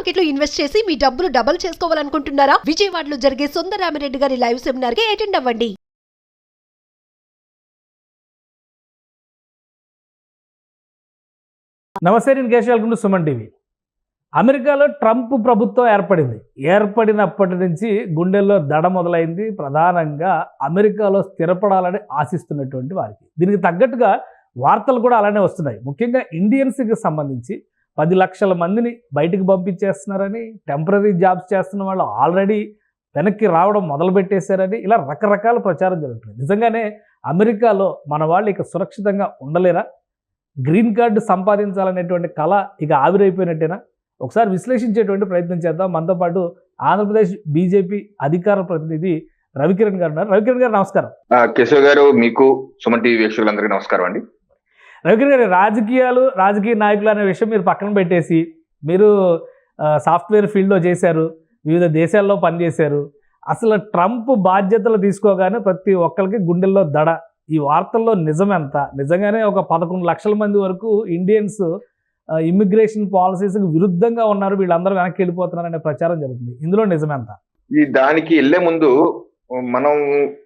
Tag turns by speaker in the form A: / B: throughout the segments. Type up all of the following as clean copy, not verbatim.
A: Market లో invest చేసి మీ డబ్బులు డబుల్ చేసుకోవాలనుకుంటున్నారా? విజయవాడలో జరిగే సుందరరామిరెడ్డి గారి లైవ్ సెమినార్ కి అటెండ్ అవ్వండి.
B: నమస్తే, నేను Keshav. Welcome to Suman TV. అమెరికాలో ట్రంప్ ప్రభుత్వం ఏర్పడినప్పటి నుంచి గుండెల్లో దడ మొదలైంది. ప్రధానంగా అమెరికాలో స్థిరపడాలని ఆశిస్తున్నటువంటి వారికి దీనికి తగ్గట్టుగా వార్తలు కూడా అలానే వస్తున్నాయి. ముఖ్యంగా ఇండియన్స్కి సంబంధించి 10 లక్షల మందిని బయటికి పంపించేస్తున్నారని, టెంపరీ జాబ్స్ చేస్తున్న వాళ్ళు ఆల్రెడీ వెనక్కి రావడం మొదలుపెట్టేశారని, ఇలా రకరకాల ప్రచారం జరుగుతుంది. నిజంగానే అమెరికాలో మన వాళ్ళు ఇక సురక్షితంగా ఉండలేరా? గ్రీన్ కార్డు సంపాదించాలనేటువంటి కళ ఇక ఆవిరైపోయినట్టేనా? ఒకసారి విశ్లేషించేటువంటి ప్రయత్నం చేద్దాం. మనతో పాటు ఆంధ్రప్రదేశ్ బీజేపీ అధికార ప్రతినిధి రవికిరణ్ గారు ఉన్నారు. రవికిరణ్ గారు నమస్కారం.
C: కేశవ్ గారు, మీకు సుమన్ టీవీ వీక్షకులందరికీ నమస్కారం అండి.
B: రవికిరణ్ గారు, రాజకీయ నాయకులు అనే విషయం మీరు పక్కన పెట్టేసి, మీరు సాఫ్ట్వేర్ ఫీల్డ్లో చేశారు, వివిధ దేశాల్లో పనిచేశారు. అసలు ట్రంప్ బాధ్యతలు తీసుకోగానే ప్రతి ఒక్కరికి గుండెల్లో దడ. ఈ వార్తల్లో నిజమెంత? నిజంగానే ఒక 11 లక్షల మంది వరకు ఇండియన్స్ ఇమ్మిగ్రేషన్ పాలసీస్కి విరుద్ధంగా ఉన్నారు, వీళ్ళందరూ వెనక్కి వెళ్ళిపోతున్నారనే ప్రచారం జరుగుతుంది. ఇందులో నిజమెంత?
C: ఈ దానికి వెళ్లే ముందు మనం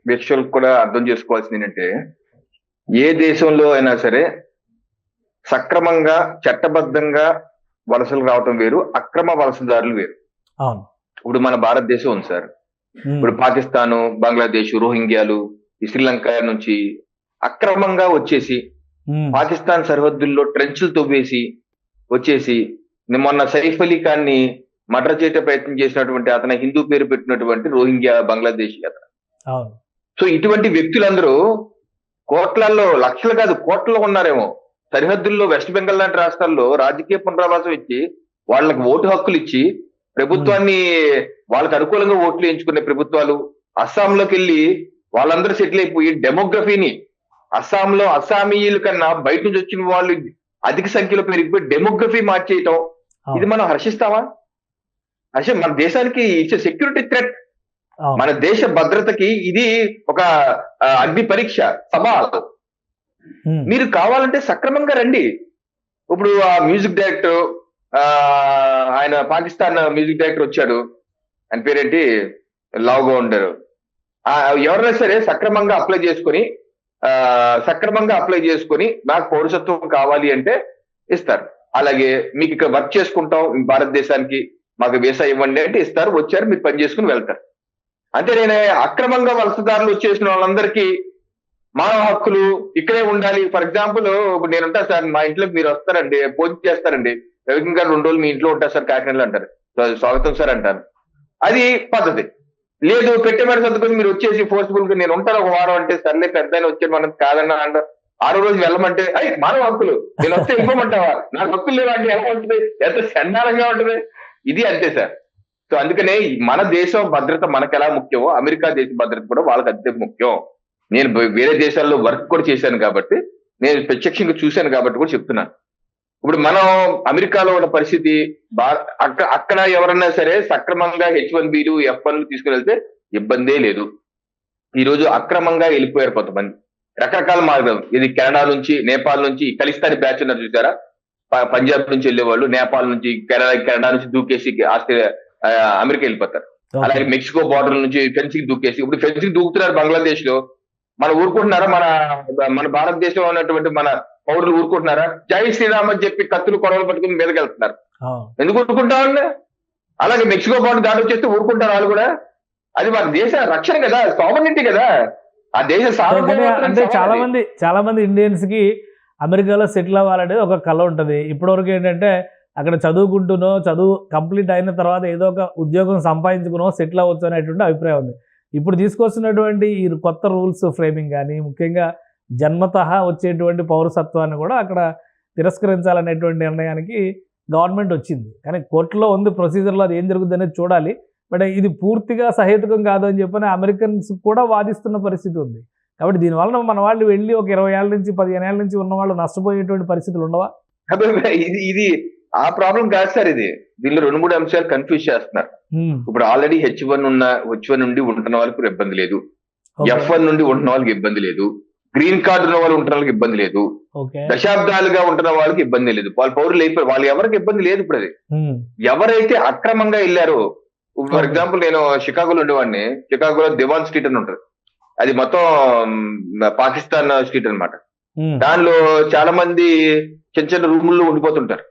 C: వీక్షకులకు కూడా అర్థం చేసుకోవాల్సింది ఏంటంటే, ఏ దేశంలో అయినా సరే సక్రమంగా చట్టబద్ధంగా వలసలు రావటం వేరు, అక్రమ వలసదారులు వేరు.
B: అవును.
C: ఇప్పుడు మన భారతదేశం ఉంది సార్. ఇప్పుడు పాకిస్తాను, బంగ్లాదేశ్, రోహింగ్యాలు, శ్రీలంక నుంచి అక్రమంగా వచ్చేసి పాకిస్తాన్ సరిహద్దుల్లో ట్రెంచ్లు తవ్వేసి వచ్చేసి, మొన్న సైఫ్ అలీ ఖాన్ ని మర్డర్ చేయట ప్రయత్నం చేసినటువంటి అతను హిందూ పేరు పెట్టినటువంటి రోహింగ్యా బంగ్లాదేశీ అతను. సో ఇటువంటి వ్యక్తులందరూ కోట్లలో, లక్షలు కాదు కోట్లలో ఉన్నారేమో. సరిహద్దుల్లో వెస్ట్ బెంగాల్ లాంటి రాష్ట్రాల్లో రాజకీయ పునరావాసం ఇచ్చి, వాళ్ళకి ఓటు హక్కులు ఇచ్చి, ప్రభుత్వాన్ని వాళ్ళకి అనుకూలంగా ఓట్లు వేయించుకునే ప్రభుత్వాలు అస్సాంలోకి వెళ్ళి వాళ్ళందరూ సెటిల్ అయిపోయి డెమోగ్రఫీని, అస్సాంలో అస్సామీయుల కన్నా బయట నుంచి వచ్చిన వాళ్ళు అధిక సంఖ్యలో పెరిగిపోయి డెమోగ్రఫీ మార్చేయటం, ఇది మనం హర్షిస్తామా? మన దేశానికి ఇట్స్ సెక్యూరిటీ థ్రెట్. మన దేశ భద్రతకి ఇది ఒక అగ్ని పరీక్ష, సవాల్. మీరు కావాలంటే సక్రమంగా రండి. ఇప్పుడు ఆ మ్యూజిక్ డైరెక్టర్, ఆయన పాకిస్తాన్ మ్యూజిక్ డైరెక్టర్ వచ్చాడు, ఆయన పేరేంటి, లావుగా ఉండరు. ఎవరైనా సరే సక్రమంగా అప్లై చేసుకొని నాకు పౌరసత్వం కావాలి అంటే ఇస్తారు. అలాగే మీకు ఇక్కడ వర్క్ చేసుకుంటాం భారతదేశానికి, మాకు వీసా ఇవ్వండి అంటే ఇస్తారు. వచ్చారు, మీరు పని చేసుకుని వెళ్తారు. అంటే నేను అక్రమంగా వలసదారులు వచ్చేసిన వాళ్ళందరికీ మానవ హక్కులు ఇక్కడే ఉండాలి. ఫర్ ఎగ్జాంపుల్, ఇప్పుడు నేను ఉంటాను సార్, మా ఇంట్లోకి మీరు వస్తారండి, భోజనం చేస్తారండి, రవికిరణ్ గారు 2 రోజులు మీ ఇంట్లో ఉంటారు సార్ కాకినాడలో అంటారు, స్వాగతం సార్ అంటారు. అది పద్ధతి. లేదు, పెట్టేమని సర్దుకొని మీరు వచ్చేసి ఫోర్స్ఫుల్ గా నేను ఉంటాను 1 వారం అంటే, సర్లే పెద్ద వచ్చాడు మనం కాదన్నా అంటారు. 6వ రోజు వెళ్ళమంటే అయ్యి మానవ హక్కులు, నేను వస్తే ఇవ్వమంటావా, నాకు హక్కులు లేవంటే ఎలా ఉంటుంది, ఎంత చండాలంగా ఉంటుంది. ఇది అంతే సార్. సో అందుకనే మన దేశం భద్రత మనకు ఎలా ముఖ్యమో, అమెరికా దేశ భద్రత కూడా వాళ్ళకి అంతే ముఖ్యం. నేను వేరే దేశాల్లో వర్క్ కూడా చేశాను కాబట్టి, నేను ప్రత్యక్షంగా చూశాను కాబట్టి కూడా చెప్తున్నాను. ఇప్పుడు మనం అమెరికాలో ఉన్న పరిస్థితి, అక్కడ ఎవరన్నా సరే సక్రమంగా H1Bలు, F1లు తీసుకుని వెళ్తే ఇబ్బందే లేదు. ఈ రోజు అక్రమంగా వెళ్ళిపోయారు కొంతమంది, రకరకాల మార్గం. ఇది కెనడా నుంచి, నేపాల్ నుంచి, ఖలిస్తానీ బ్యాచ్ ఉన్నారు చూసారా, పంజాబ్ నుంచి వెళ్ళేవాళ్ళు, నేపాల్ నుంచి, కెనడా నుంచి దూకేసి ఆస్ట్రేలియా, అమెరికా వెళ్ళిపోతారు. అలాగే మెక్సికో బార్డర్ నుంచి ఫెన్సింగ్ దూకేసి, ఇప్పుడు ఫెన్సింగ్ దూకుతున్నారు బంగ్లాదేశ్ లో. మనం ఊరుకుంటున్నారా? మన భారతదేశంలో ఉన్నటువంటి మన పౌరులు ఊరుకుంటున్నారా? జై శ్రీరామ్ అని చెప్పి కత్తులు కొడవలు పట్టుకుని మీదకి వెళ్తున్నారు. ఎందుకు ఊరుకుంటామండి? అలాగే మెక్సికో బార్డర్ దాడి వచ్చేస్తే ఊరుకుంటారు వాళ్ళు కూడా. అది మన దేశ రక్షణ కదా, సావర్నిటీ కదా, ఆ దేశ
B: అంటే చాలా మంది ఇండియన్స్ కి అమెరికాలో సెటిల్ అవ్వాలనేది ఒక కళ ఉంటుంది. ఇప్పటివరకు ఏంటంటే అక్కడ చదువు కంప్లీట్ అయిన తర్వాత ఏదో ఒక ఉద్యోగం సంపాదించుకునో సెటిల్ అవ్వచ్చు అనేటువంటి అభిప్రాయం ఉంది. ఇప్పుడు తీసుకొస్తున్నటువంటి ఈ కొత్త రూల్స్ ఫ్రేమింగ్ కానీ, ముఖ్యంగా జన్మతః వచ్చేటువంటి పౌరసత్వాన్ని కూడా అక్కడ తిరస్కరించాలనేటువంటి నిర్ణయానికి గవర్నమెంట్ వచ్చింది. కానీ కోర్టులో ఉంది, ప్రొసీజర్లో అది ఏం జరుగుతుంది అనేది చూడాలి. బట్ ఇది పూర్తిగా సహేతుకం కాదు అని చెప్పని అమెరికన్స్ కూడా వాదిస్తున్న పరిస్థితి ఉంది. కాబట్టి దీనివల్ల మన వాళ్ళు వెళ్ళి ఒక 20 ఏళ్ళ నుంచి 15 ఏళ్ళ నుంచి ఉన్న వాళ్ళు నష్టపోయేటువంటి పరిస్థితులు ఉండవా?
C: ఇది ఆ ప్రాబ్లం కాదు సార్. దీనిలో 2-3 అంశాలు కన్ఫ్యూజ్ చేస్తున్నారు. ఇప్పుడు ఆల్రెడీ H1 నుండి ఉంటున్న వాళ్ళకి ఇబ్బంది లేదు, F1 నుండి ఉంటున్న వాళ్ళకి ఇబ్బంది లేదు. గ్రీన్ కార్డు ఉన్న వాళ్ళు ఉంటున్న వాళ్ళకి ఇబ్బంది లేదు,
B: ఓకే
C: దశాబ్దాలుగా ఉంటున్న వాళ్ళకి ఇబ్బంది లేదు, వాళ్ళ పౌరులు అయిపోయి వాళ్ళు ఎవరికి ఇబ్బంది లేదు. ఇప్పుడు అది ఎవరైతే అక్రమంగా వెళ్ళారో, ఫర్ ఎగ్జాంపుల్ నేను షికాగోలో ఉండేవాడిని. షికాగోలో దివాన్ స్ట్రీట్ అని ఉంటుంది, అది మొత్తం పాకిస్తాన్ స్ట్రీట్ అన్నమాట. దానిలో చాలా మంది చిన్న చిన్న రూముల్లో ఉండిపోతుంటారు,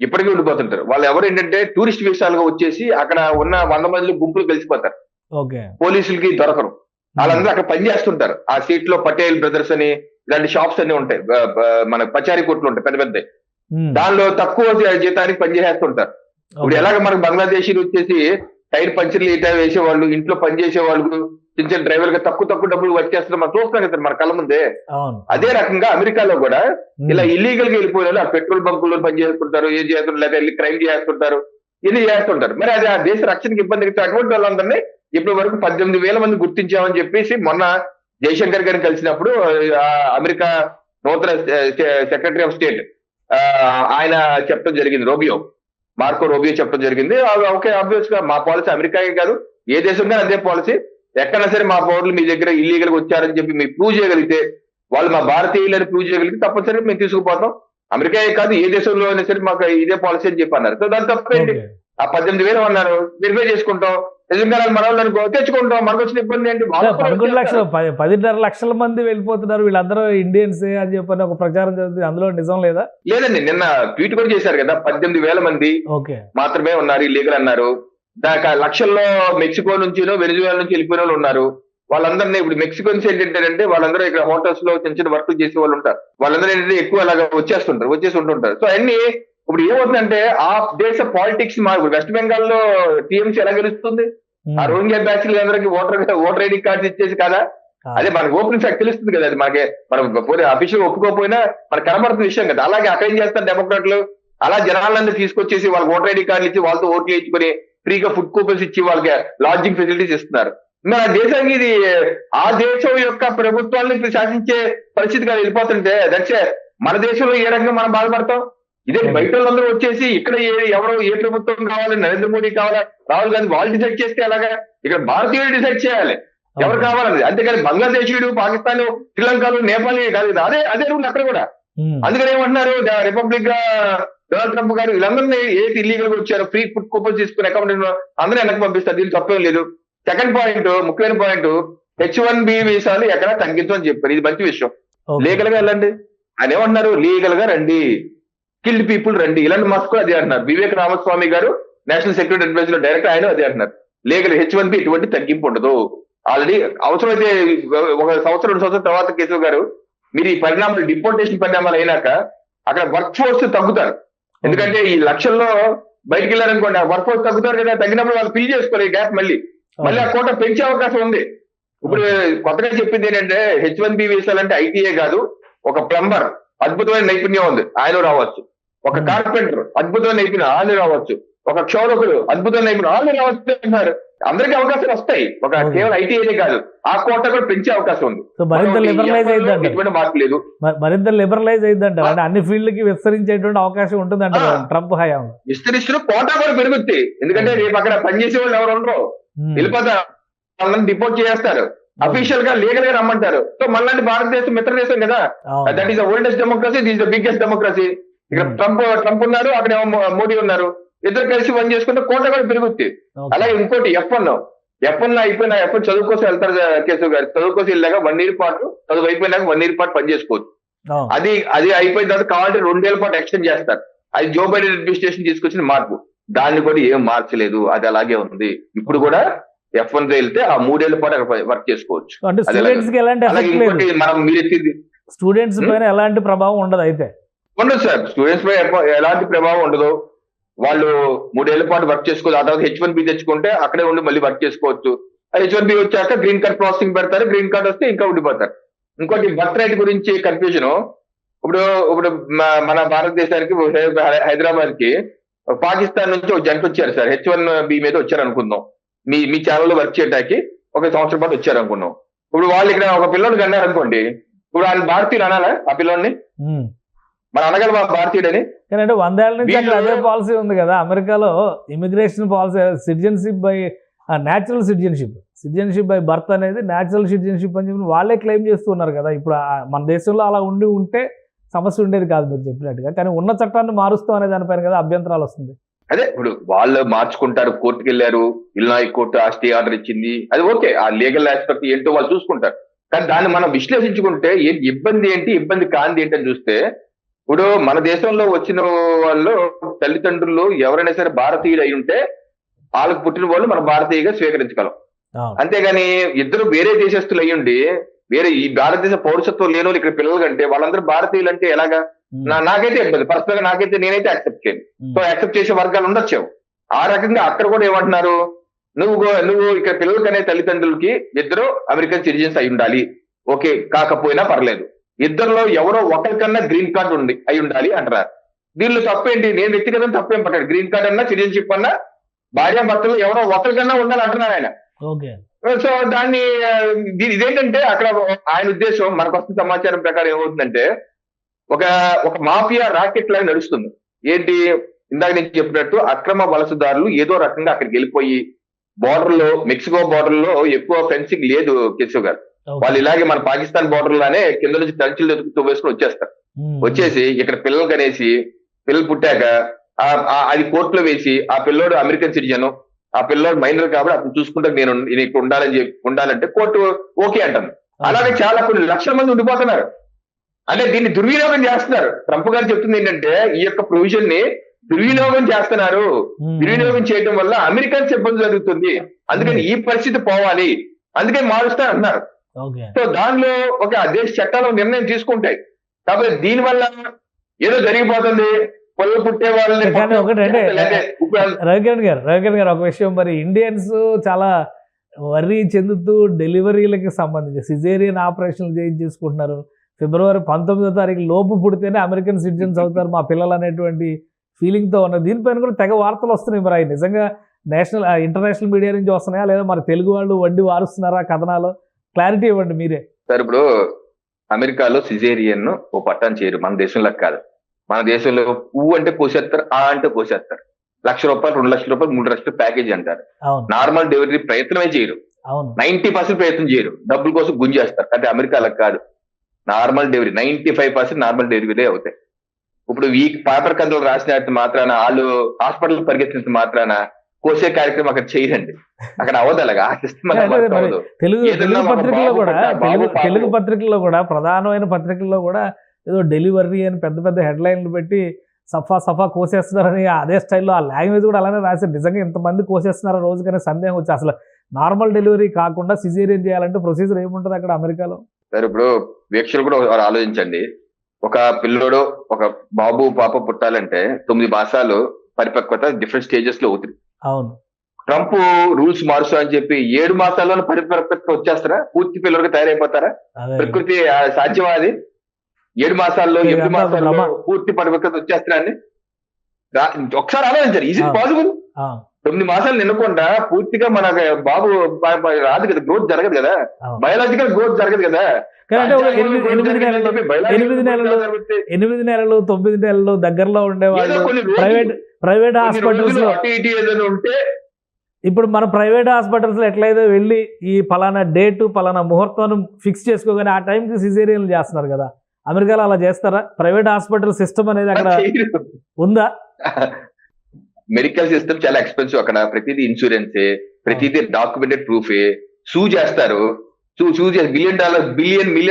C: ఇప్పటికీ ఉండిపోతుంటారు. వాళ్ళు ఎవరు ఏంటంటే టూరిస్ట్ వీసాలుగా వచ్చేసి అక్కడ ఉన్న 100 మంది గుంపులు కలిసిపోతారు, పోలీసులకి దొరకరు. వాళ్ళందరూ అక్కడ పని చేస్తుంటారు. ఆ సీట్ లో పటేల్ బ్రదర్స్ అని ఇలాంటి షాప్స్ అన్ని ఉంటాయి, మన పచారీ కొట్లు ఉంటాయి పెద్ద పెద్ద. దానిలో తక్కువ జీతానికి పని చేసేస్తుంటారు. ఇప్పుడు ఎలాగ మనకు బంగ్లాదేశీలు వచ్చేసి టైర్ పంచర్లు ఇటా వేసేవాళ్ళు, ఇంట్లో పని చేసేవాళ్ళు, చిన్న చిన్న డ్రైవర్ గా తక్కువ డబ్బులు వచ్చేస్తారు, మనం చూస్తాం కదా మన కళ్ళ ముందే. అదే రకంగా అమెరికాలో కూడా ఇలా ఇల్లీగల్ గా వెళ్ళిపోయిన వాళ్ళు ఆ పెట్రోల్ బంకుల్లో పని చేస్తుంటారు, ఏం చేస్తుంటారు, లేదా వెళ్ళి క్రైమ్ చేస్తుంటారు, ఇది చేస్తుంటారు. మరి అది ఆ దేశ రక్షణకి ఇబ్బంది కలిగితే అటువంటి వాళ్ళందరినీ ఇప్పటి వరకు 18,000 మంది గుర్తించామని చెప్పేసి మొన్న జయశంకర్ గారిని కలిసినప్పుడు అమెరికా నూతన సెక్రటరీ ఆఫ్ స్టేట్ ఆయన చెప్పడం జరిగింది, మార్కో రూబియో చెప్పడం జరిగింది. ఓకే, ఆబ్వియస్ గా మా పాలసీ అమెరికాయే కాదు ఏ దేశం కానీ అదే పాలసీ. ఎక్కడైనా సరే మా పౌరులు మీ దగ్గర ఇల్లీగల్ గా వచ్చారని చెప్పి మీరు ప్రూవ్ చేయగలిగితే, వాళ్ళు మా భారతీయులని ప్రూవ్ చేయగలిగితే తప్పనిసరిగా మేము తీసుకుపోతాం. అమెరికాయే కాదు ఏ దేశంలో అయినా సరే మాకు ఇదే పాలసీ అని చెప్పి అన్నారు. సో దాని తప్పేంటి? ఆ 18,000 అన్నారు, వెరిఫై చేసుకుంటాం, నిజంగా మన వాళ్ళని తెచ్చుకుంటాం, మనకు వచ్చిన ఇబ్బంది ఏంటి?
B: 10.5 లక్షల మంది వెళ్ళిపోతున్నారు, వీళ్ళందరూ ఇండియన్స్ అని చెప్పని ఒక ప్రచారం జరుగుతుంది, అందులో నిజం లేదా?
C: లేదండి, నిన్న ట్వీట్ కూడా చేశారు కదా, 18,000 మంది మాత్రమే ఉన్నారు ఇల్లీగల్ అన్నారు. దాకా లక్షల్లో మెక్సికో నుంచి వెనిజువేలా నుంచి వెళ్ళిపోయిన వాళ్ళు ఉన్నారు. వాళ్ళందరినీ ఇప్పుడు మెక్సికోన్స్ ఏంటంటే వాళ్ళందరూ ఇక్కడ హోటల్స్ లో చిన్న చిన్న వర్క్ చేసే వాళ్ళు ఉంటారు, వాళ్ళందరూ ఏంటంటే ఎక్కువ అలాగా వచ్చేసి ఉంటుంటారు. సో అన్ని ఇప్పుడు ఏమవుతుందంటే ఆ దేశ పాలిటిక్స్ వెస్ట్ బెంగాల్ లో టీఎంసీ ఎలా గెలుస్తుంది? ఆ రోహింగ్యా బ్యాచ్లు అందరికి ఓటర్ ఐడి కార్డ్స్ ఇచ్చేసి కదా, అదే మనకు ఓపెన్ ఫ్యాక్ట్ తెలుస్తుంది కదా, అది మనకి మనం అఫీషియల్ ఒప్పుకోకపోయినా మనకు కనబడుతున్న విషయం కదా. అలాగే అక్కడ ఏం చేస్తారు డెమోక్రాట్లు, అలా జనాలందరూ తీసుకొచ్చేసి వాళ్ళకి ఓటర్ ఐడి కార్డులు ఇచ్చి వాళ్ళతో ఓట్లు ఇచ్చుకొని ఫ్రీగా ఫుడ్ కూపన్స్ ఇచ్చి వాళ్ళకి లాడ్జింగ్ ఫెసిలిటీస్ ఇస్తున్నారు. మరి ఆ దేశానికి ఇది ఆ దేశం యొక్క ప్రభుత్వాన్ని శాసించే పరిస్థితి కదా వెళ్ళిపోతుంటే, దట్సే మన దేశంలో ఏ రకంగా మనం బాధపడతాం? ఇదే బయట వాళ్ళందరూ వచ్చేసి ఇక్కడ ఎవరో ఏ ప్రభుత్వం కావాలి, నరేంద్ర మోడీ కావాలా, రాహుల్ గాంధీ వాళ్ళు డిసైడ్ చేస్తే ఎలాగా? ఇక్కడ భారతీయుడు డిసైడ్ చేయాలి ఎవరు కావాలని. అంతేకాని బంగ్లాదేశీయుడు, పాకిస్తాన్, శ్రీలంకలు, నేపాల్ కాదు, అదే రూల్ అక్కడ కూడా. అందుకని ఏమంటున్నారు, రిపబ్లిక్ గా డొనాల్డ్ ట్రంప్ గారు వీళ్ళందరినీ ఏది ఇల్లీగల్ గా వచ్చారో ఫ్రీ ఫుడ్ కూపన్స్ తీసుకుని అకౌంట్ అందరూ వెనక్కి పంపిస్తారు, దీనికి తప్పేం లేదు. సెకండ్ పాయింట్, ముఖ్యమైన పాయింట్, H1B వీసాలు ఎక్కడ తగ్గించమని చెప్పారు. ఇది మంచి విషయం. లీగల్ గా వెళ్ళండి ఆయన ఏమంటున్నారు, లీగల్ గా రండి, స్కిల్డ్ పీపుల్ రండి. ఇలాంటి మస్క్ అదే అంటున్నారు. వివేక్ రామస్వామి గారు నేషనల్ సెక్యూరిటీ అడ్వైజర్ లో డైరెక్టర్, ఆయన అదే అంటున్నారు. లీగల్ H1B ఎటువంటి తగ్గింపు ఉండదు. ఆల్రెడీ అవసరమైతే 1 సంవత్సరం 2 సంవత్సరం తర్వాత కేశవ్ గారు మీరు ఈ పరిణామాలు డిపోర్టేషన్ పరిణామాలు అయినాక అక్కడ వర్క్ ఫోర్స్ తగ్గుతారు. ఎందుకంటే ఈ లక్షల్లో బయటికి వెళ్ళారనుకోండి, ఆ వర్క్ ఫోర్స్ తగ్గుతారు కదా, తగ్గినప్పుడు వాళ్ళు ఫిల్ చేసుకోవాలి ఈ గ్యాప్, మళ్ళీ ఆ కోట పెంచే అవకాశం ఉంది. ఇప్పుడు కొత్తగా చెప్పింది ఏంటంటే H1B వీసాలంటే ఐటీఏ కాదు, ఒక ప్లంబర్ అద్భుతమైన నైపుణ్యం ఉంది ఆయన రావచ్చు, ఒక కార్పెంటర్ అద్భుతమైన నైపుణ్యం ఆయన రావచ్చు, ఒక క్షౌరకుడు అద్భుతమైన నైపుణ్యం ఆయన రావచ్చు అంటున్నారు. అందరికీ అవకాశాలు వస్తాయి, ఒక కేవలం ఐటీఐనే కాదు, ఆ కోట కూడా పెంచే అవకాశం ఉంది. ఎటువంటి మార్పు లేదు,
B: మరింత లిబరలైజ్ అయిందంట, అన్ని ఫీల్డ్కి విస్తరించేటువంటి అవకాశం ఉంటుంది ట్రంప్ హయాం.
C: విస్తరిస్తూ కోట కూడా పెరుగుద్ది. ఎందుకంటే రేపు అక్కడ పనిచేసే వాళ్ళు ఎవరు ఉండరు, వెళ్ళిపోతారు, వాళ్ళని డిపోర్ట్ చేస్తారు, అఫీషియల్ గా లీగల్ గా రమ్మంటారు. సో మనలాంటి భారతదేశం మిత్ర దేశం కదా, that is the oldest democracy, this the biggest democracy. ఇక్కడ ట్రంప్ ఉన్నారు, అక్కడ మోడీ ఉన్నారు, ఇద్దరు కలిసి పని చేసుకుంటే కోట కూడా పెరుగుద్ది. అలాగే ఇంకోటి F1 అయిపోయిన F1 చదువు కోసం వెళ్తారు కేశవ్ గారు, చదువు కోసం వెళ్ళాక 1 year పాటు చదువు అయిపోయినాక 1 year పాటు పని చేసుకోవచ్చు. అది అయిపోయిన తర్వాత కావాలంటే 2 ఏళ్ల పాటు ఎక్స్టెండ్ చేస్తారు. అది జో బైడెన్ అడ్మినిస్ట్రేషన్ తీసుకొచ్చిన మార్పు, దాన్ని కూడా ఏం మార్చలేదు, అది అలాగే ఉంది. ఇప్పుడు కూడా F1 వెళ్తే ఆ 3 ఏళ్ల పాటు అక్కడ వర్క్ చేసుకోవచ్చు. మనం
B: స్టూడెంట్స్ పైన ఎలాంటి ప్రభావం ఉండదు, అయితే
C: ఉండదు సార్. స్టూడెంట్స్ పై ఎలాంటి ప్రభావం ఉండదు. వాళ్ళు 3 ఏళ్ల పాటు వర్క్ చేసుకోవచ్చు. ఆ తర్వాత H1B తెచ్చుకుంటే అక్కడే ఉండి మళ్ళీ వర్క్ చేసుకోవచ్చు. H1B వచ్చాక గ్రీన్ కార్డ్ ప్రాసెసింగ్ పెడతారు, గ్రీన్ కార్డ్ వస్తే ఇంకా ఉండిపోతారు. ఇంకోటి బర్త్ రైట్ గురించి కన్ఫ్యూజన్. ఇప్పుడు మన భారతదేశానికి హైదరాబాద్ కి పాకిస్తాన్ నుంచి ఒక జంట వచ్చారు సార్, H1B మీద వచ్చారు అనుకుందాం. మీ ఛానల్లో వర్క్ చేయడానికి 1 సంవత్సరం పాటు వచ్చారు అనుకున్నాం. ఇప్పుడు వాళ్ళు ఇక్కడ ఒక పిల్లోడికి అన్నారు అనుకోండి, ఇప్పుడు ఆయన భారతీయులు అనాలా ఆ పిల్లోడిని? మన అనగల భారతీయుడని?
B: కానీ 100 ఏళ్ల నుంచి అదే పాలసీ ఉంది కదా అమెరికాలో, immigration policy, citizenship by natural citizenship by birth అనేది న్యాచురల్ సిటిజన్షిప్ అని చెప్పి వాళ్ళే క్లెయిమ్ చేస్తున్నారు కదా. ఇప్పుడు మన దేశంలో అలా ఉంటే సమస్య ఉండేది కాదు మీరు చెప్పినట్టుగా. కానీ ఉన్న చట్టాన్ని మారుస్తాం అనే దానిపైన కదా అభ్యంతరాలు వస్తుంది.
C: అదే ఇప్పుడు వాళ్ళు మార్చుకుంటారు, కోర్టుకి వెళ్ళారు, ఇల్లినాయ్ కోర్టు ఆ స్టే ఆర్డర్ ఇచ్చింది, అది ఓకే, ఆ లీగల్ ఆస్పెక్ట్ ఏంటో వాళ్ళు చూసుకుంటారు. కానీ దాన్ని మనం విశ్లేషించుకుంటే ఇబ్బంది ఏంటి, ఇబ్బంది కాంది ఏంటి అని చూస్తే, ఇప్పుడు మన దేశంలో వచ్చిన వాళ్ళు తల్లిదండ్రులు ఎవరైనా సరే భారతీయులు అయి ఉంటే వాళ్ళకు పుట్టిన వాళ్ళు మన భారతీయుగా స్వీకరించగలం. అంతేగాని ఇద్దరు వేరే దేశస్తులు అయ్యుండి వేరే ఈ భారతదేశ పౌరసత్వం లేని వాళ్ళు ఇక్కడ పిల్లలు కంటే వాళ్ళందరూ భారతీయులు అంటే ఎలాగా? నాకైతే ఇబ్బంది, పర్సనల్ గా నాకైతే నేనైతే యాక్సెప్ట్ చేయను. సో యాక్సెప్ట్ చేసే వర్గాలు ఉండొచ్చు. ఆ రకంగా అక్కడ కూడా ఏమంటున్నారు, నువ్వు ఇక్కడ పిల్లలకి అనే తల్లిదండ్రులకి ఇద్దరు అమెరికన్ సిటిజన్స్ అయి ఉండాలి, ఓకే, కాకపోయినా పర్లేదు, ఇద్దరులో ఎవరో ఒకరికన్నా గ్రీన్ కార్డు అయి ఉండాలి అంటారు. దీనిలో తప్పేంటి? నేను వ్యక్తిగతంగా తప్పేం పట్టాడు. గ్రీన్ కార్డ్ అన్నా సిటిజన్షిప్ అన్నా భార్యాభర్తలు ఎవరో ఒకరికన్నా ఉండాలి అంటున్నారు ఆయన. సో దాన్ని ఇదేంటంటే అక్కడ ఆయన ఉద్దేశం, మనకు వస్తున్న సమాచారం ప్రకారం ఏమవుతుందంటే ఒక మాఫియా రాకెట్ లాగా నడుస్తుంది. ఏంటి, ఇందాక నేను చెప్పినట్టు అక్రమ వలసదారులు ఏదో రకంగా అక్కడికి వెళ్ళిపోయి బోర్డర్ లో, మెక్సికో బోర్డర్ లో ఎక్కువ ఫెన్సింగ్ లేదు కేశవ్ గారు. వాళ్ళు ఇలాగే మన పాకిస్తాన్ బోర్డర్ లానే కింద నుంచి టంచులు ఎదుగుతూ వేసుకుని వచ్చేస్తారు. వచ్చేసి ఇక్కడ పిల్లలు కనేసి పిల్లలు పుట్టాక అది కోర్టులో వేసి ఆ పిల్లోడు అమెరికన్ సిటిజన్, ఆ పిల్లోడు మైనర్ కాబట్టి అతను చూసుకుంటే నేను ఇక్కడ ఉండాలంటే కోర్టు ఓకే అంటాను. అలాగే చాలా కొన్ని లక్షల మంది ఉండిపోతున్నారు. అంటే దీన్ని దుర్వినియోగం చేస్తున్నారు. ట్రంప్ గారు చెప్తుంది ఏంటంటే ఈ యొక్క ప్రొవిజన్ ని దుర్వినియోగం చేస్తున్నారు. దుర్వినియోగం చేయడం వల్ల అమెరికన్స్ ఇబ్బంది జరుగుతుంది, అందుకని ఈ పరిస్థితి పోవాలి, అందుకని మారుస్తా అంటున్నారు. సో దానిలో ఒక దేశ చట్టాలు నిర్ణయం తీసుకుంటాయి. కాబట్టి దీనివల్ల ఏదో జరిగిపోతుంది, పొలం పుట్టే వాళ్ళని.
B: రవికిరణ్ గారు ఒక విషయం, మరి ఇండియన్స్ చాలా వర్రీ చెందుతూ డెలివరీలకి సంబంధించి సిజేరియన్ ఆపరేషన్లు చేయించుకుంటున్నారు. ఫిబ్రవరి 19వ తారీఖు లోపు పుడితేనే అమెరికన్ సిటిజన్స్ అవుతారు మా పిల్లలు అనేటువంటి ఫీలింగ్ తో ఉన్నారు. దీనిపైన కూడా తెగ వార్తలు వస్తున్నాయి. మరి నిజంగా ఇంటర్నేషనల్ మీడియా నుంచి వస్తున్నాయా లేదా మరి తెలుగు వాళ్ళు వండి వారుస్తున్నారా కథనాలు? క్లారిటీ ఇవ్వండి మీరే.
C: సార్ ఇప్పుడు అమెరికాలో సిజేరియన్ ఓ పట్టాన్ని చేయరు, మన దేశంలో కాదు. మన దేశంలో పువ్వు అంటే కోసేస్తారు, ఆ అంటే కోసేస్తారు. ₹1,00,000, ₹2,00,000, ₹3,00,000 ప్యాకేజ్ అంటారు. నార్మల్ డెలివరీ ప్రయత్నమే చేయరు, 90% ప్రయత్నం చేయరు, డబ్బుల కోసం గుంజేస్తారు. అంటే అమెరికాలో కాదు, నార్మల్ డెలివరీ 95% నార్మల్ డెలివరీ అవుతాయి. ఇప్పుడు ఈ పేపర్ కథలు రాసినట్టు మాత్రాన, వాళ్ళు హాస్పిటల్ పరిగెత్తినంత మాత్రాన కోసే కార్యక్రమం అక్కడ చేయరండి. అక్కడ అవ్వదు. అలాగా
B: తెలుగు పత్రికల్లో కూడా ప్రధానమైన పత్రికల్లో కూడా ఏదో డెలివరీ అని పెద్ద పెద్ద హెడ్లైన్లు పెట్టి సఫా కోసేస్తున్నారని అదే స్టైల్లో ఆ లాంగ్వేజ్ కూడా అలానే రాశారు. నిజంగా ఇంతమంది కోసేస్తున్నారా రోజుకనే సందేహం వచ్చి, అసలు నార్మల్ డెలివరీ కాకుండా సిజేరియన్ చేయాలంటే ప్రొసీజర్ ఏముంటుంది అక్కడ అమెరికాలో?
C: సరే ఇప్పుడు వీక్షలు కూడా ఆలోచించండి. ఒక పిల్లోడు, ఒక బాబు పాప పుట్టాలంటే 9 మాసాలు పరిపక్వత డిఫరెంట్ స్టేజెస్ లో అవుతుంది.
B: అవును,
C: ట్రంప్ రూల్స్ మారుస్తా అని చెప్పి 7 మాసాల్లోనే పరిపక్వత వచ్చేస్తారా? పూర్తి పిల్లలకు తయారైపోతారా? ప్రకృతి సాధ్యమా అది? 7 మాసాల్లో 8 మాసాల్లో పూర్తి పరిపక్వత వచ్చేస్తారా అండి? ఒకసారి ఆలోచించారు. Is it possible? 9 మాసాలు నిన్నకుండా పూర్తిగా మన బాబు రాదు కదా, గ్రోత్ జరగదు కదా, బయాలజికల్ గ్రోత్ జరగదు కదా.
B: 8 నెలలు 9 నెలలు దగ్గరలో ఉండేవాళ్ళు ప్రైవేట్ హాస్పిటల్స్ లో
C: ఉంటే,
B: ఇప్పుడు మన ప్రైవేట్ హాస్పిటల్స్ లో ఎట్లయితే వెళ్ళి ఈ పలానా డేటు పలానా ముహూర్తం ఫిక్స్ చేసుకోగానే ఆ టైంకి సిజేరియన్లు చేస్తున్నారు కదా, అమెరికాలో అలా చేస్తారా? ప్రైవేట్ హాస్పిటల్ సిస్టమ్ అనేది అక్కడ ఉందా?
C: మెడికల్ సిస్టమ్ చాలా ఎక్స్పెన్సివ్ అక్కడ. ప్రతిదీ ఇన్సూరెన్సే, ప్రతిదీ డాక్యుమెంటెడ్ ప్రూఫే. సూ చేస్తారు, మిలియన్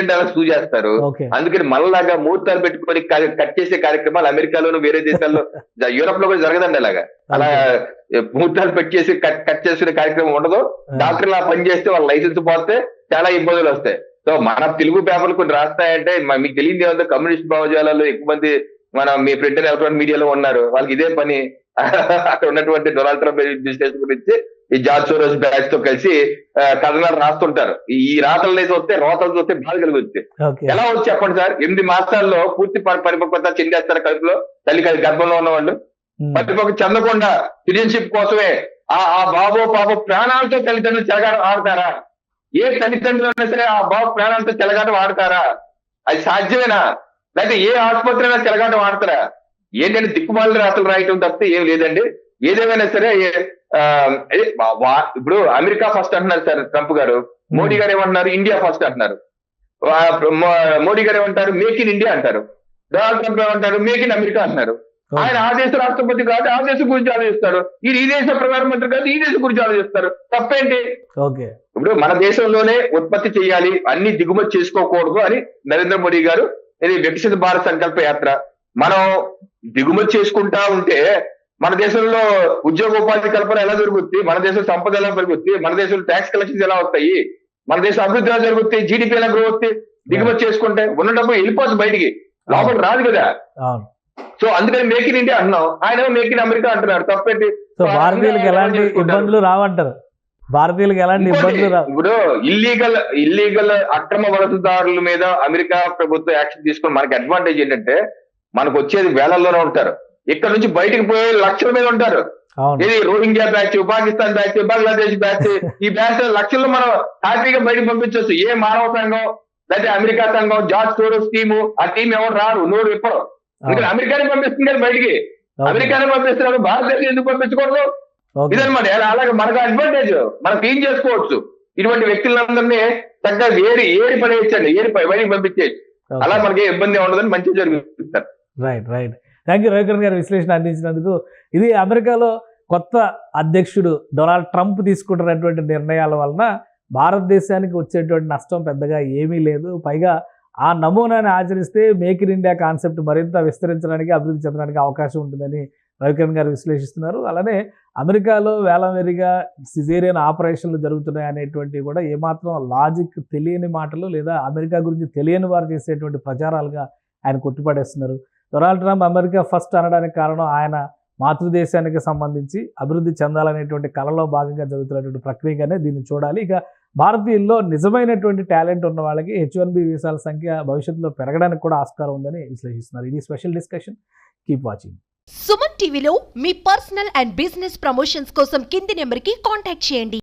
C: డాలర్ సూ చేస్తారు. అందుకని మనలాగా ముహూర్తాలు పెట్టుకొని కట్ చేసే కార్యక్రమాలు అమెరికాలోను వేరే దేశాల్లో, యూరోప్ లో కూడా జరగదండి. అలాగా అలా ముహూర్తాలు పెట్టేసి కట్ చేసుకునే కార్యక్రమం ఉండదు. డాక్టర్లు ఆ పని చేస్తే వాళ్ళ లైసెన్స్ పోతే చాలా ఇబ్బందులు వస్తాయి. సో మన తెలుగు పేపర్లు కొన్ని రాస్తాయంటే మీకు తెలియదు ఏమంటే కమ్యూనిస్ట్ భావజాలాలు ఎక్కువ మంది మీ ప్రింట్ అండ్ ఎలక్ట్రానిక్ మీడియాలో ఉన్నారు. వాళ్ళకి ఇదే పని. అక్కడ ఉన్నటువంటి డొనాల్డ్ ట్రంప్ అడ్మినిస్ట్రేషన్ గురించి ఈ జార్జ్ సోరోస్ బ్యాచ్ తో కలిసి కథనాలు రాస్తుంటారు. ఈ రాతలు వస్తే రోతలు చూస్తే బాధ కలుగుతుంది. ఎలా వచ్చి చెప్పండి సార్, 8 మాసాల్లో పూర్తి పరిపక్వత చెందేస్తారు కడుపులో తల్లి గర్భంలో ఉన్నవాళ్ళు. పరిపక్వత చెందకుండా సిటిజన్షిప్ కోసమే ఆ బాబో పాపో ప్రాణాలతో తల్లిదండ్రులు చెలగాటం ఆడతారా? ఏ తల్లిదండ్రులు అయినా సరే ఆ బాబు ప్రాణాలతో చెలగాటం ఆడతారా? అది సాధ్యమేనా? లేకపోతే ఏ ఆసుపత్రి అయినా చెలగాటం ఆడతారా? ఏంటంటే దిక్కుమాలిన రాతలు రాయటం తప్పితే ఏం లేదండి. ఏదేమైనా సరే ఇప్పుడు అమెరికా ఫస్ట్ అంటున్నారు సార్ ట్రంప్ గారు, మోడీ గారు ఏమంటున్నారు ఇండియా ఫస్ట్ అంటున్నారు. మోడీ గారు ఏమంటారు మేక్ ఇన్ ఇండియా అంటారు, డొనాల్డ్ ట్రంప్ ఏమంటారు మేక్ ఇన్ అమెరికా అంటున్నారు. ఆయన ఆ దేశ రాష్ట్రపతి కాదు ఆ దేశం గురించి ఆలోచిస్తారు, ఈ దేశ ప్రధానమంత్రి కాదు ఈ దేశం గురించి ఆలోచిస్తారు. తప్పేంటి? ఇప్పుడు మన దేశంలోనే ఉత్పత్తి చేయాలి, అన్ని దిగుమతి చేసుకోకూడదు అని నరేంద్ర మోడీ గారు ఇది వికసిత భారత్ సంకల్ప యాత్ర. మనం దిగుమతి చేసుకుంటా ఉంటే మన దేశంలో ఉద్యోగ ఉపాధి కల్పన ఎలా జరుగుతుంది, మన దేశం సంపద ఎలా పెరుగుతుంది, మన దేశంలో ట్యాక్స్ కలెక్షన్స్ ఎలా వస్తాయి, మన దేశం అభివృద్ధి ఎలా జరుగుతాయి, జీడిపి ఎలా గ్రో అవుతాయి. దిగుమతి చేసుకుంటే ఉన్న డబ్బు వెళ్ళిపోతుంది బయటికి, లోపల రాదు కదా. సో అందుకని మేక్ ఇన్ ఇండియా అంటున్నాం, ఆయన మేక్ ఇన్ అమెరికా అంటున్నారు. తప్పేంటి?
B: భారతీయులకు ఎలాంటి ఇబ్బందులు రావంటారు, భారతీయులకు ఎలాంటి ఇబ్బందులు రావు.
C: ఇప్పుడు ఇల్లీగల్ అక్రమ వలసదారుల మీద అమెరికా ప్రభుత్వం యాక్షన్ తీసుకుని మనకి అడ్వాంటేజ్ ఏంటంటే మనకు వచ్చేది వేలల్లోనే ఉంటారు, ఇక్కడ నుంచి బయటకు పోయే లక్షల మీద ఉంటారు. ఇది Rohingya batch, Pakistan batch, Bangladesh batch, ఈ బ్యాచ్ లక్షల్లో మనం హ్యాపీగా బయటకు పంపించవచ్చు. ఏ మానవ సంఘం లేకపోతే అమెరికా సంఘం జార్జ్ సోరోస్ టీము ఆ టీం ఎవరు రారు, నోరు ఎప్పుడు అమెరికానే పంపిస్తుంది కదా బయటికి, అమెరికానే పంపిస్తున్నారు, భారతదేశం ఎందుకు పంపించకూడదు? ఇదనమాట. అలాగే మనకు అడ్వాంటేజ్, మనం క్లీన్ చేసుకోవచ్చు. ఇటువంటి వ్యక్తులందరినీ చక్కగా ఏరి పడేయచ్చండి, బయటికి పంపించేయచ్చు. అలా మనకి ఇబ్బంది ఉండదని మంచిగా జరుగుతుంది.
B: రైట్. థ్యాంక్ యూ రవికిరణ్ గారు విశ్లేషణ అందించినందుకు. ఇది అమెరికాలో కొత్త అధ్యక్షుడు డొనాల్డ్ ట్రంప్ తీసుకుంటున్నటువంటి నిర్ణయాల వలన భారతదేశానికి వచ్చేటువంటి నష్టం పెద్దగా ఏమీ లేదు. పైగా ఆ నమూనాని ఆచరిస్తే మేక్ ఇన్ ఇండియా కాన్సెప్ట్ మరింత విస్తరించడానికి అభివృద్ధి చెందడానికి అవకాశం ఉంటుందని రవికిరణ్ గారు విశ్లేషిస్తున్నారు. అలానే అమెరికాలో వేలమేరిగా సిజేరియన్ ఆపరేషన్లు జరుగుతున్నాయి అనేటువంటివి కూడా ఏమాత్రం లాజిక్ తెలియని మాటలు లేదా అమెరికా గురించి తెలియని వారు చేసేటువంటి ప్రచారాలుగా ఆయన కొట్టిపడేస్తున్నారు. డొనాల్డ్ ట్రంప్ అమెరికా ఫస్ట్ అనడానికి కారణం ఆయన మాతృదేశానికి సంబంధించి అభివృద్ధి చెందాలనేటువంటి కళలో భాగంగా జరుగుతున్నటువంటి ప్రక్రియగానే దీన్ని చూడాలి. ఇక భారతీయుల్లో నిజమైనటువంటి టాలెంట్ ఉన్న వాళ్ళకి H1B వీసాల సంఖ్య భవిష్యత్తులో పెరగడానికి కూడా ఆస్కారం ఉందని విశ్లేషిస్తున్నారు. ఇది special discussion. Keep watching.
A: Suman టీవీలో మీ పర్సనల్ అండ్ బిజినెస్ ప్రమోషన్స్ కోసం కింది నెంబర్కి కాంటాక్ట్ చేయండి.